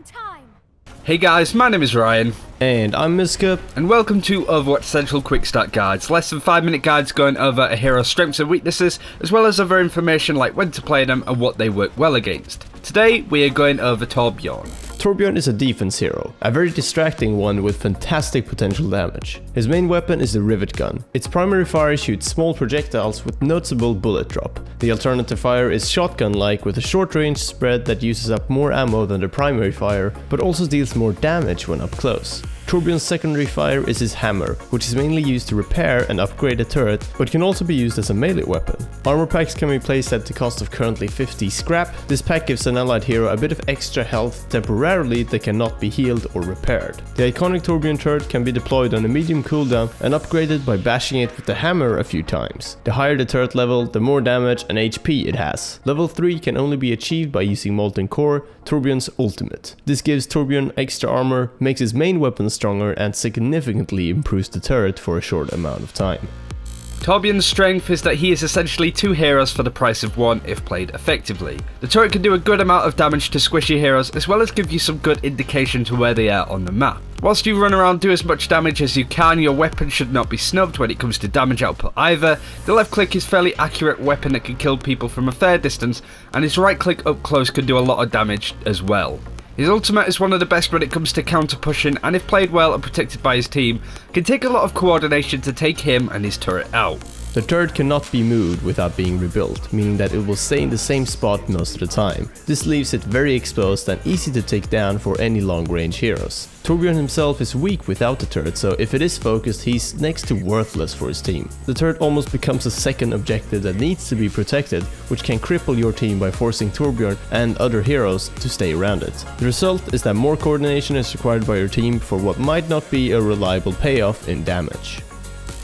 time. Hey guys, my name is Ryan. And I'm Miska. And welcome to Overwatch Central Quick Start Guides, less than 5-minute guides going over a hero's strengths and weaknesses, as well as other information like when to play them and what they work well against. Today we are going over Torbjorn. Torbjorn is a defense hero, a very distracting one with fantastic potential damage. His main weapon is the rivet gun. Its primary fire shoots small projectiles with noticeable bullet drop. The alternative fire is shotgun-like with a short range spread that uses up more ammo than the primary fire, but also deals more damage when up close. Torbjorn's secondary fire is his hammer, which is mainly used to repair and upgrade a turret, but can also be used as a melee weapon. Armor packs can be placed at the cost of currently 50 scrap. This pack gives an allied hero a bit of extra health temporarily that cannot be healed or repaired. The iconic Torbjorn turret can be deployed on a medium cooldown and upgraded by bashing it with the hammer a few times. The higher the turret level, the more damage and HP it has. Level 3 can only be achieved by using Molten Core, Torbjorn's ultimate. This gives Torbjorn extra armor, makes his main weapon stronger, and significantly improves the turret for a short amount of time. Torbjorn's strength is that he is essentially two heroes for the price of one if played effectively. The turret can do a good amount of damage to squishy heroes as well as give you some good indication to where they are on the map. Whilst you run around do as much damage as you can, your weapon should not be snubbed when it comes to damage output either. The left click is a fairly accurate weapon that can kill people from a fair distance, and his right click up close can do a lot of damage as well. His ultimate is one of the best when it comes to counter pushing, and if played well and protected by his team, can take a lot of coordination to take him and his turret out. The turret cannot be moved without being rebuilt, meaning that it will stay in the same spot most of the time. This leaves it very exposed and easy to take down for any long-range heroes. Torbjorn himself is weak without the turret, so if it is focused, he's next to worthless for his team. The turret almost becomes a second objective that needs to be protected, which can cripple your team by forcing Torbjorn and other heroes to stay around it. The result is that more coordination is required by your team for what might not be a reliable payoff in damage.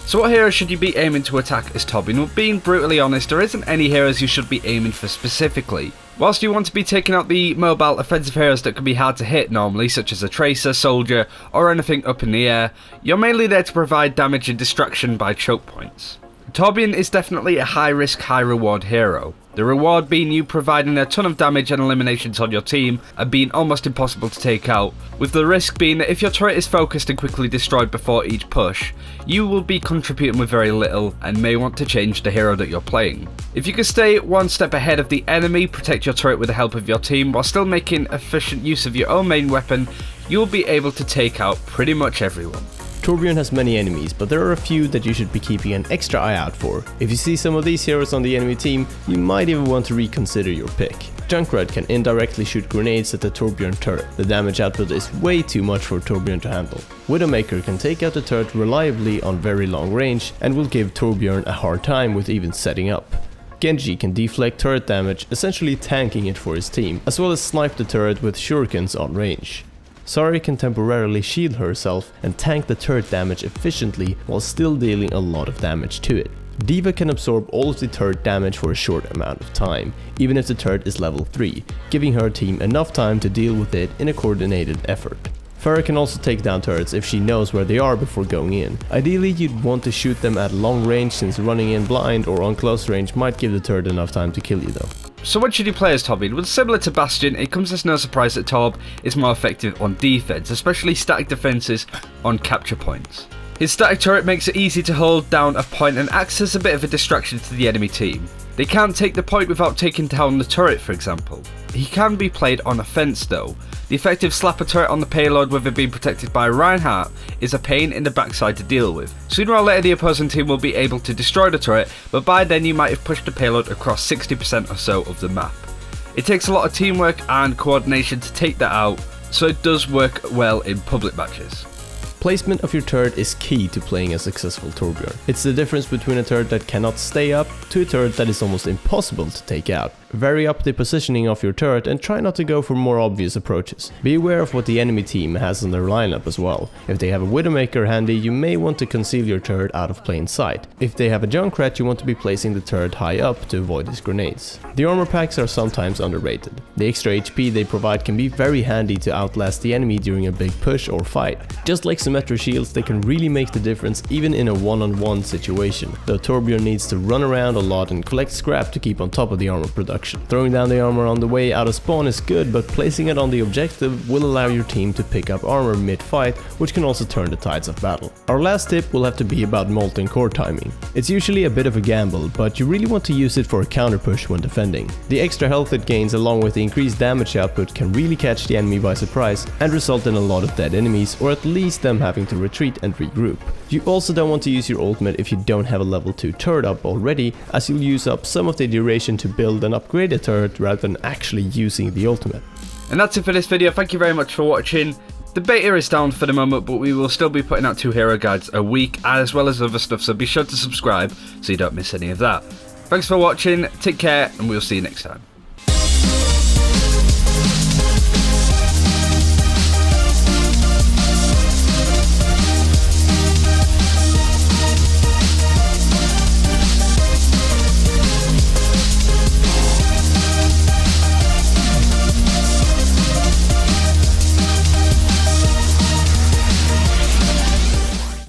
So what heroes should you be aiming to attack as Torbjorn? Well, being brutally honest, there isn't any heroes you should be aiming for specifically. Whilst you want to be taking out the mobile offensive heroes that can be hard to hit normally, such as a tracer, soldier, or anything up in the air, you're mainly there to provide damage and distraction by choke points. Torbjorn is definitely a high risk, high reward hero. The reward being you providing a ton of damage and eliminations on your team and being almost impossible to take out, with the risk being that if your turret is focused and quickly destroyed before each push, you will be contributing with very little and may want to change the hero that you're playing. If you can stay one step ahead of the enemy, protect your turret with the help of your team while still making efficient use of your own main weapon, you'll be able to take out pretty much everyone. Torbjorn has many enemies, but there are a few that you should be keeping an extra eye out for. If you see some of these heroes on the enemy team, you might even want to reconsider your pick. Junkrat can indirectly shoot grenades at the Torbjorn turret. The damage output is way too much for Torbjorn to handle. Widowmaker can take out the turret reliably on very long range and will give Torbjorn a hard time with even setting up. Genji can deflect turret damage, essentially tanking it for his team, as well as snipe the turret with shurikens on range. Sari can temporarily shield herself and tank the turret damage efficiently while still dealing a lot of damage to it. Diva can absorb all of the turret damage for a short amount of time, even if the turret is level 3, giving her team enough time to deal with it in a coordinated effort. Pharah can also take down turrets if she knows where they are before going in. Ideally, you'd want to shoot them at long range, since running in blind or on close range might give the turret enough time to kill you though. So what should you play as Torbjorn? Well, similar to Bastion, it comes as no surprise that Torb is more effective on defense, especially static defenses on capture points. His static turret makes it easy to hold down a point and acts as a bit of a distraction to the enemy team. They can't take the point without taking down the turret, for example. He can be played on offense though. The effective slapper turret on the payload with it being protected by Reinhardt is a pain in the backside to deal with. Sooner or later the opposing team will be able to destroy the turret, but by then you might have pushed the payload across 60% or so of the map. It takes a lot of teamwork and coordination to take that out, so it does work well in public matches. Placement of your turret is key to playing a successful Torbjorn. It's the difference between a turret that cannot stay up to a turret that is almost impossible to take out. Vary up the positioning of your turret and try not to go for more obvious approaches. Be aware of what the enemy team has in their lineup as well. If they have a Widowmaker handy, you may want to conceal your turret out of plain sight. If they have a Junkrat, you want to be placing the turret high up to avoid his grenades. The armor packs are sometimes underrated. The extra HP they provide can be very handy to outlast the enemy during a big push or fight. Just like some asymmetric shields, they can really make the difference even in a one-on-one situation, though Torbjorn needs to run around a lot and collect scrap to keep on top of the armor production. Throwing down the armor on the way out of spawn is good, but placing it on the objective will allow your team to pick up armor mid-fight, which can also turn the tides of battle. Our last tip will have to be about molten core timing. It's usually a bit of a gamble, but you really want to use it for a counter push when defending. The extra health it gains along with the increased damage output can really catch the enemy by surprise and result in a lot of dead enemies, or at least them having to retreat and regroup. You also don't want to use your ultimate if you don't have a level 2 turret up already, as you'll use up some of the duration to build and upgrade a turret rather than actually using the ultimate. And that's it for this video. Thank you very much for watching. The beta is down for the moment, but we will still be putting out 2 hero guides a week, as well as other stuff, so be sure to subscribe so you don't miss any of that. Thanks for watching, take care, and we'll see you next time.